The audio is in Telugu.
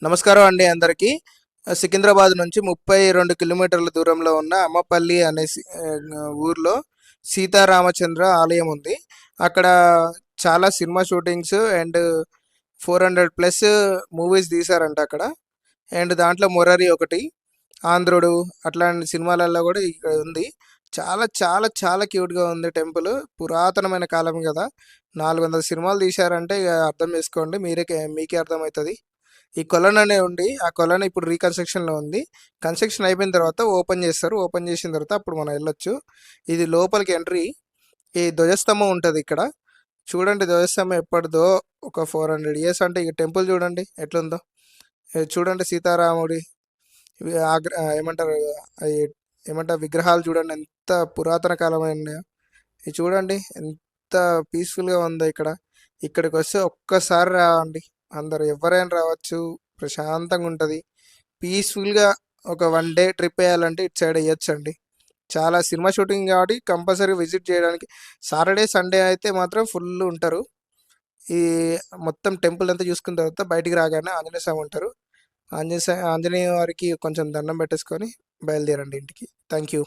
నమస్కారం అండి అందరికీ. సికింద్రాబాద్ నుంచి 32 కిలోమీటర్ల దూరంలో ఉన్న అమ్మపల్లి అనే ఊర్లో సీతారామచంద్ర ఆలయం ఉంది. అక్కడ చాలా cinema shootings and 400 plus movies తీశారంట అక్కడ. అండ్ దాంట్లో మురారి ఒకటి, ఆంధ్రుడు అట్లాంటి సినిమాలలో కూడా ఇక్కడ ఉంది. చాలా చాలా చాలా క్యూట్గా ఉంది టెంపుల్. పురాతనమైన కాలం కదా, 400 సినిమాలు తీశారంటే ఇక అర్థం చేసుకోండి, మీకే అర్థమవుతుంది. ఈ కొలను అనే ఉండి ఆ కొలను ఇప్పుడు రీకన్స్ట్రక్షన్లో ఉంది. కన్స్ట్రక్షన్ అయిపోయిన తర్వాత ఓపెన్ చేస్తారు. ఓపెన్ చేసిన తర్వాత అప్పుడు మనం వెళ్ళొచ్చు. ఇది లోపలికి ఎంట్రీ. ఈ ధ్వజస్తంభం ఉంటుంది ఇక్కడ. చూడండి, ధ్వజస్తంభం ఎప్పటిదో, ఒక 400 ఇయర్స్. అంటే ఇక టెంపుల్ చూడండి ఎట్లుందో. ఇది చూడండి, సీతారాముడి ఏమంటారు, అవి ఏమంటారు విగ్రహాలు చూడండి ఎంత పురాతన కాలమైన. ఇది చూడండి ఎంత పీస్ఫుల్గా ఉందో ఇక్కడ. ఇక్కడికి వస్తే ఒక్కసారి రావండి, అందరు ఎవరైనా రావచ్చు. ప్రశాంతంగా ఉంటుంది, పీస్ఫుల్గా. ఒక 1 డే ట్రిప్ వేయాలంటే ఇటు సైడ్ వేయచ్చండి. చాలా సినిమా షూటింగ్ కాబట్టి కంపల్సరీ విజిట్ చేయడానికి. సాటర్డే సండే అయితే మాత్రం ఫుల్ ఉంటారు. ఈ మొత్తం టెంపుల్ అంతా చూసుకున్న తర్వాత బయటికి రాగానే ఆంజనేయ స్వామి ఉంటారు. ఆంజనేయ వారికి కొంచెం దండం పెట్టేసుకొని బయలుదేరండి ఇంటికి. Thank you.